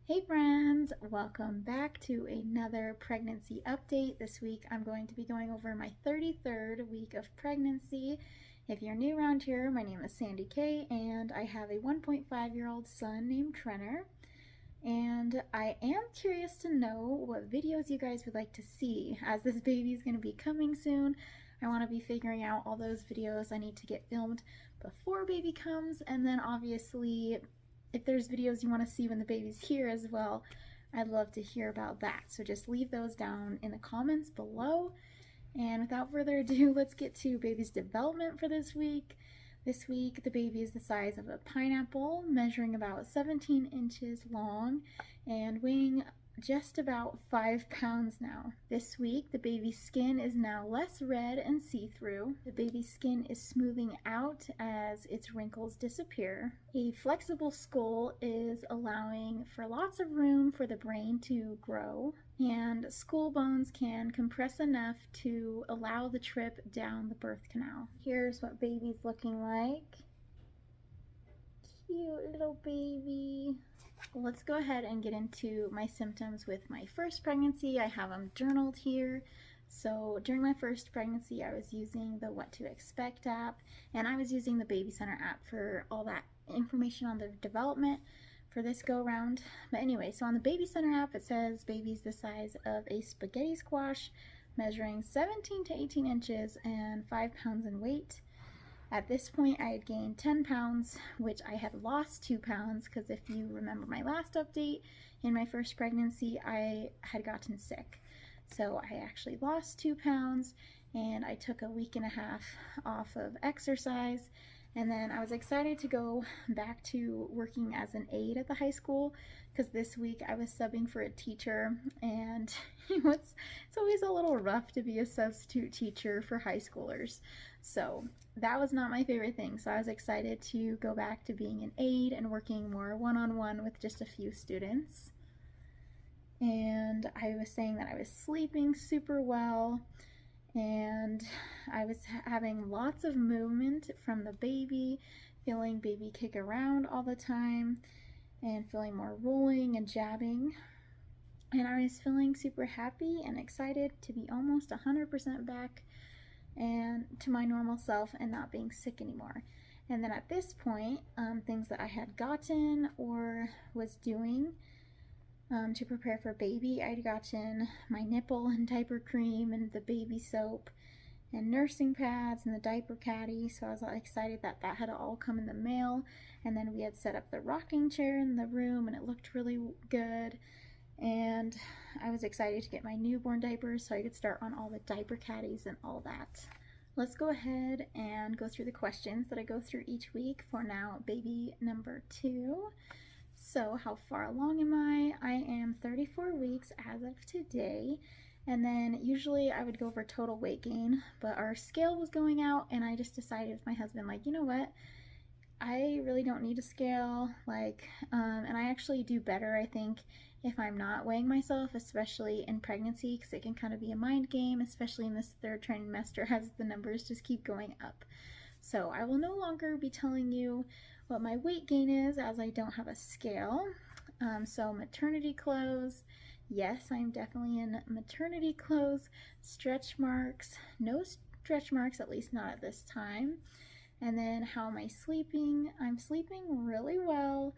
Hey friends, welcome back to another pregnancy update. This week I'm going to be going over my 33rd week of pregnancy. If you're new around here, my name is Sandy-Kaye and I have a 1.5-year-old son named Trenner. And I am curious to know what videos you guys would like to see. As this baby is going to be coming soon, I want to be figuring out all those videos I need to get filmed before baby comes, and then obviously if there's videos you want to see when the baby's here as well, I'd love to hear about that. So just leave those down in the comments below. And without further ado, let's get to baby's development for this week. This week, the baby is the size of a pineapple, measuring about 17 inches long and weighing just about 5 pounds now. This week, the baby's skin is now less red and see-through. The baby's skin is smoothing out as its wrinkles disappear. A flexible skull is allowing for lots of room for the brain to grow, and skull bones can compress enough to allow the trip down the birth canal. Here's what baby's looking like. Cute little baby. Let's go ahead and get into my symptoms with my first pregnancy. I have them journaled here. So during my first pregnancy, I was using the What to Expect app, and I was using the Baby Center app for all that information on the development for this go round. But anyway, so on the Baby Center app, it says baby's the size of a spaghetti squash, measuring 17 to 18 inches and 5 pounds in weight. At this point, I had gained 10 pounds, which I had lost 2 pounds because if you remember my last update, in my first pregnancy, I had gotten sick. So I actually lost 2 pounds and I took a week and a half off of exercise. And then I was excited to go back to working as an aide at the high school because this week I was subbing for a teacher, and it's always a little rough to be a substitute teacher for high schoolers. So that was not my favorite thing. So I was excited to go back to being an aide and working more one-on-one with just a few students. And I was saying that I was sleeping super well, and I was having lots of movement from the baby, feeling baby kick around all the time and feeling more rolling and jabbing. And I was feeling super happy and excited to be almost 100% back and to my normal self and not being sick anymore. And then at this point, things that I had gotten or was doing to prepare for baby, I'd gotten my nipple and diaper cream and the baby soap and nursing pads and the diaper caddy, so I was excited that that had all come in the mail. And then we had set up the rocking chair in the room and it looked really good, and I was excited to get my newborn diapers so I could start on all the diaper caddies and all that. Let's go ahead and go through the questions that I go through each week for now baby number 2. So how far along am I? I am 34 weeks as of today. And then usually I would go for total weight gain, but our scale was going out and I just decided with my husband, like, you know what? I really don't need a scale, and I actually do better, I think, if I'm not weighing myself, especially in pregnancy, because it can kind of be a mind game, especially in this 3rd trimester as the numbers just keep going up. So I will no longer be telling you what my weight gain is, as I don't have a scale. So maternity clothes, yes, I'm definitely in maternity clothes. Stretch marks, no stretch marks, at least not at this time. And then how am I sleeping? I'm sleeping really well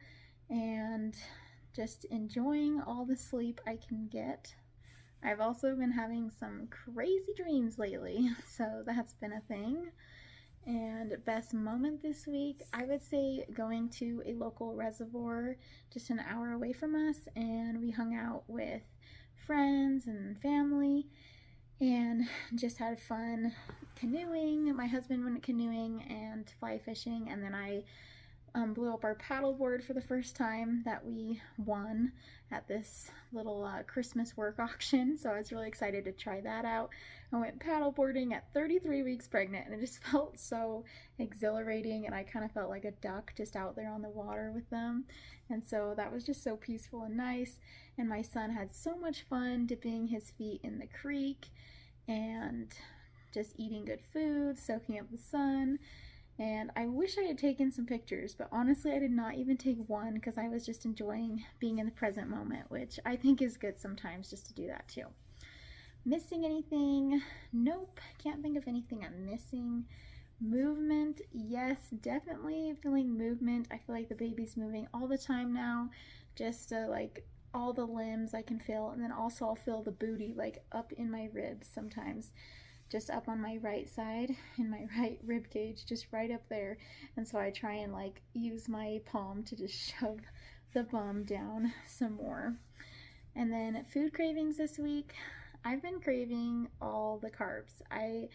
and just enjoying all the sleep I can get. I've also been having some crazy dreams lately, so that's been a thing. And best moment this week, I would say going to a local reservoir just an hour away from us, and we hung out with friends and family and just had fun canoeing. My husband went canoeing and fly fishing, and then I blew up our paddleboard for the first time that we won at this little Christmas work auction, so I was really excited to try that out. I went paddleboarding at 33 weeks pregnant, and it just felt so exhilarating, and I kind of felt like a duck just out there on the water with them, and so that was just so peaceful and nice. And my son had so much fun dipping his feet in the creek and just eating good food, soaking up the sun. And I wish I had taken some pictures, but honestly I did not even take one because I was just enjoying being in the present moment, which I think is good sometimes just to do that too. Missing anything? Nope, can't think of anything I'm missing. Movement, yes, definitely feeling movement. I feel like the baby's moving all the time now, just like all the limbs I can feel, and then also I'll feel the booty like up in my ribs sometimes, just up on my right side in my right rib cage, just right up there. And so I try and like use my palm to just shove the bum down some more. And then food cravings this week. I've been craving all the carbs. I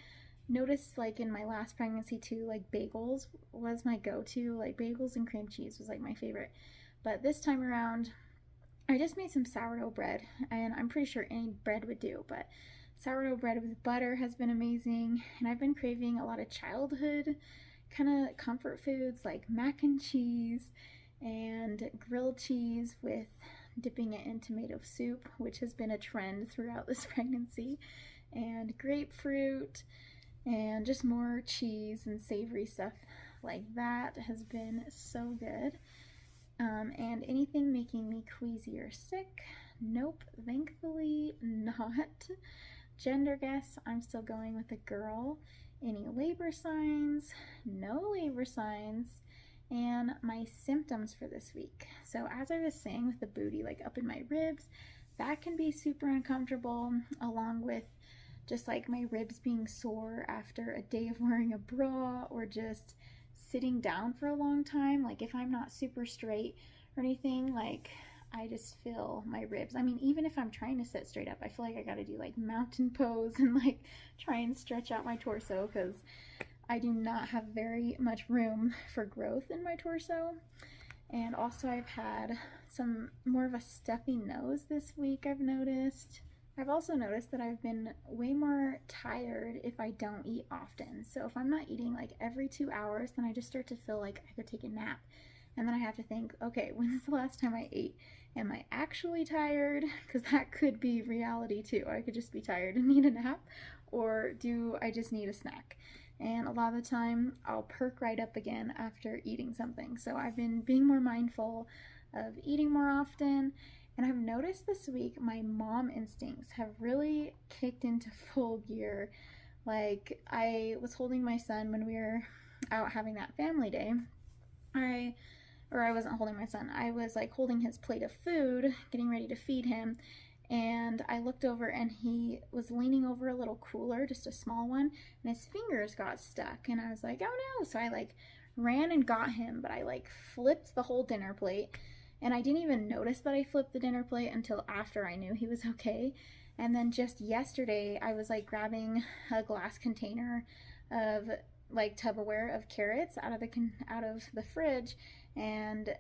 noticed like in my last pregnancy too, like bagels was my go-to. Like bagels and cream cheese was like my favorite. But this time around, I just made some sourdough bread, and I'm pretty sure any bread would do, but sourdough bread with butter has been amazing. And I've been craving a lot of childhood kind of comfort foods like mac and cheese and grilled cheese with dipping it in tomato soup, which has been a trend throughout this pregnancy, and grapefruit, and just more cheese and savory stuff like that has been so good. And anything making me queasy or sick? Nope, thankfully not. Gender guess, I'm still going with a girl. Any labor signs? No labor signs. And my symptoms for this week. So as I was saying with the booty like up in my ribs, that can be super uncomfortable, along with just like my ribs being sore after a day of wearing a bra or just sitting down for a long time. Like if I'm not super straight or anything, like I just feel my ribs. I mean, even if I'm trying to sit straight up, I feel like I gotta do like mountain pose and like try and stretch out my torso because I do not have very much room for growth in my torso. And also I've had some more of a stuffy nose this week, I've noticed. I've also noticed that I've been way more tired if I don't eat often. So if I'm not eating like every 2 hours, then I just start to feel like I could take a nap. And then I have to think, okay, when's the last time I ate? Am I actually tired? Because that could be reality too. I could just be tired and need a nap. Or do I just need a snack? And a lot of the time I'll perk right up again after eating something. So I've been being more mindful of eating more often. And I've noticed this week my mom instincts have really kicked into full gear. Like I was holding my son when we were out having that family day. I wasn't holding my son. I was like holding his plate of food, getting ready to feed him. And I looked over and he was leaning over a little cooler, just a small one, and his fingers got stuck. And I was like, oh no. So I like ran and got him, but I like flipped the whole dinner plate. And I didn't even notice that I flipped the dinner plate until after I knew he was okay. And then just yesterday, I was like grabbing a glass container of like Tupperware of carrots out of the fridge, and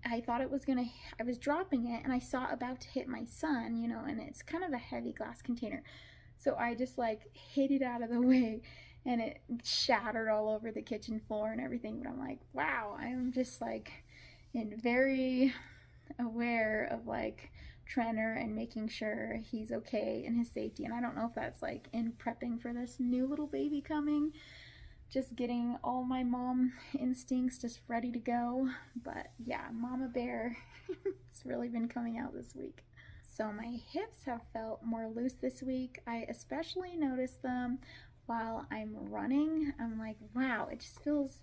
I thought it was gonna, I was dropping it and I saw it about to hit my son, you know, and it's kind of a heavy glass container. So I just like hit it out of the way and it shattered all over the kitchen floor and everything. But I'm like, wow, I'm just like very aware of like Trenner and making sure he's okay and his safety. And I don't know if that's like in prepping for this new little baby coming, just getting all my mom instincts just ready to go. But yeah, mama bear, it's really been coming out this week. So my hips have felt more loose this week. I especially noticed them while I'm running. I'm like, wow, it just feels,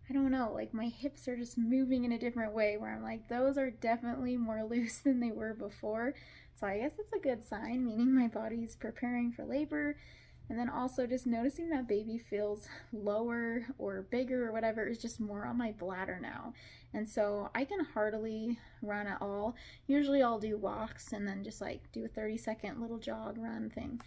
I don't know, like my hips are just moving in a different way, where I'm like, those are definitely more loose than they were before. So I guess that's a good sign, meaning my body's preparing for labor. And then also just noticing that baby feels lower or bigger or whatever is just more on my bladder now. And so I can hardly run at all. Usually I'll do walks and then just like do a 30-second little jog run thing.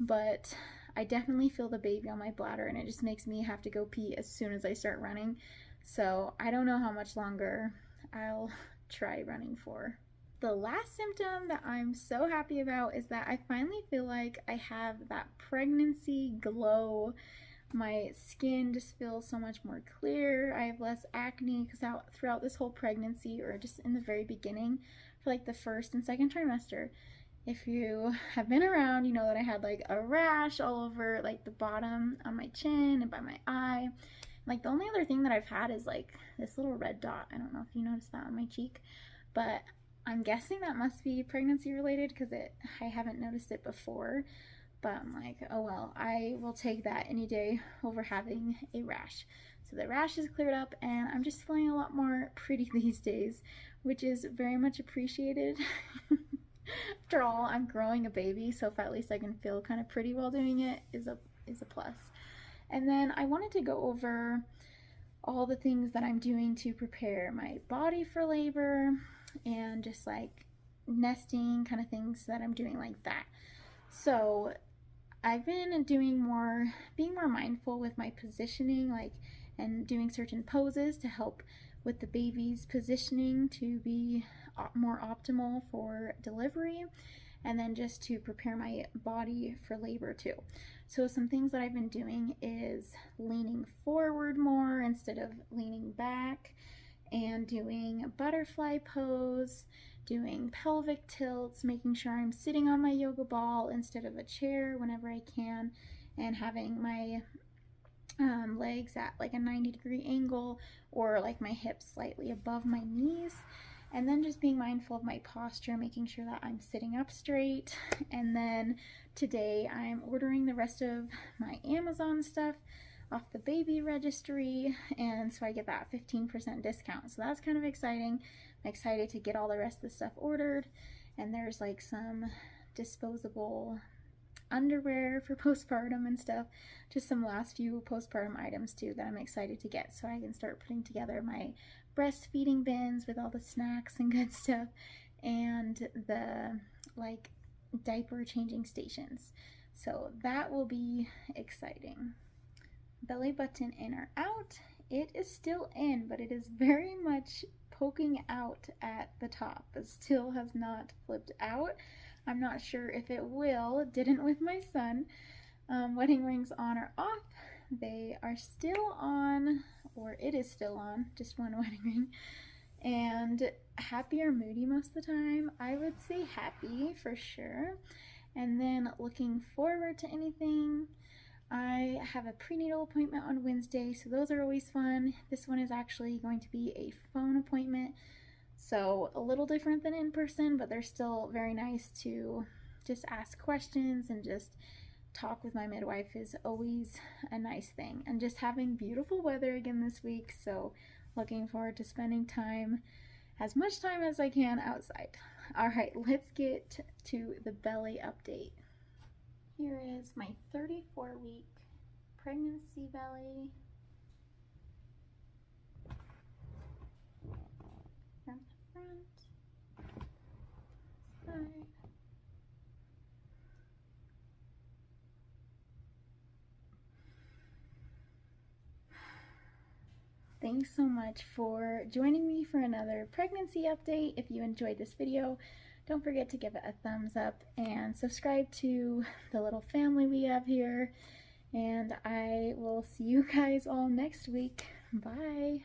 But I definitely feel the baby on my bladder, and it just makes me have to go pee as soon as I start running. So I don't know how much longer I'll try running for. The last symptom that I'm so happy about is that I finally feel like I have that pregnancy glow. My skin just feels so much more clear. I have less acne because throughout this whole pregnancy, or just in the very beginning, for like the first and second trimester, if you have been around, you know that I had like a rash all over like the bottom on my chin and by my eye. Like the only other thing that I've had is like this little red dot. I don't know if you noticed that on my cheek, but I'm guessing that must be pregnancy related because I haven't noticed it before. But I'm like, oh well, I will take that any day over having a rash. So the rash is cleared up and I'm just feeling a lot more pretty these days, which is very much appreciated. After all, I'm growing a baby, so if at least I can feel kind of pretty while doing it is a plus. And then I wanted to go over all the things that I'm doing to prepare my body for labor and just like nesting kind of things that I'm doing like that. So I've been being more mindful with my positioning, like, and doing certain poses to help with the baby's positioning to be more optimal for delivery, and then just to prepare my body for labor too. So some things that I've been doing is leaning forward more instead of leaning back, and doing a butterfly pose, doing pelvic tilts, making sure I'm sitting on my yoga ball instead of a chair whenever I can, and having my legs at like a 90-degree angle, or like my hips slightly above my knees. And then just being mindful of my posture, making sure that I'm sitting up straight. And then today I'm ordering the rest of my Amazon stuff off the baby registry, and so I get that 15% discount. So that's kind of exciting. I'm excited to get all the rest of the stuff ordered. And there's like some disposable underwear for postpartum and stuff. Just some last few postpartum items too that I'm excited to get, so I can start putting together my breastfeeding bins with all the snacks and good stuff, and the like diaper changing stations. So that will be exciting. Belly button in or out? It is still in, but it is very much poking out at the top. It still has not flipped out. I'm not sure if it will. It didn't with my son. Wedding rings on or off? They are still on, or it is still on, just one wedding ring. And happy or moody most of the time? I would say happy for sure. And then looking forward to anything, I have a prenatal appointment on Wednesday, so those are always fun. This one is actually going to be a phone appointment, so a little different than in person, but they're still very nice to just ask questions, and just talk with my midwife is always a nice thing. And just having beautiful weather again this week, so looking forward to spending time, as much time as I can outside. All right, let's get to the belly update. Here is my 34-week pregnancy belly. From the front, side. Thanks so much for joining me for another pregnancy update. If you enjoyed this video, don't forget to give it a thumbs up and subscribe to the little family we have here. And I will see you guys all next week. Bye.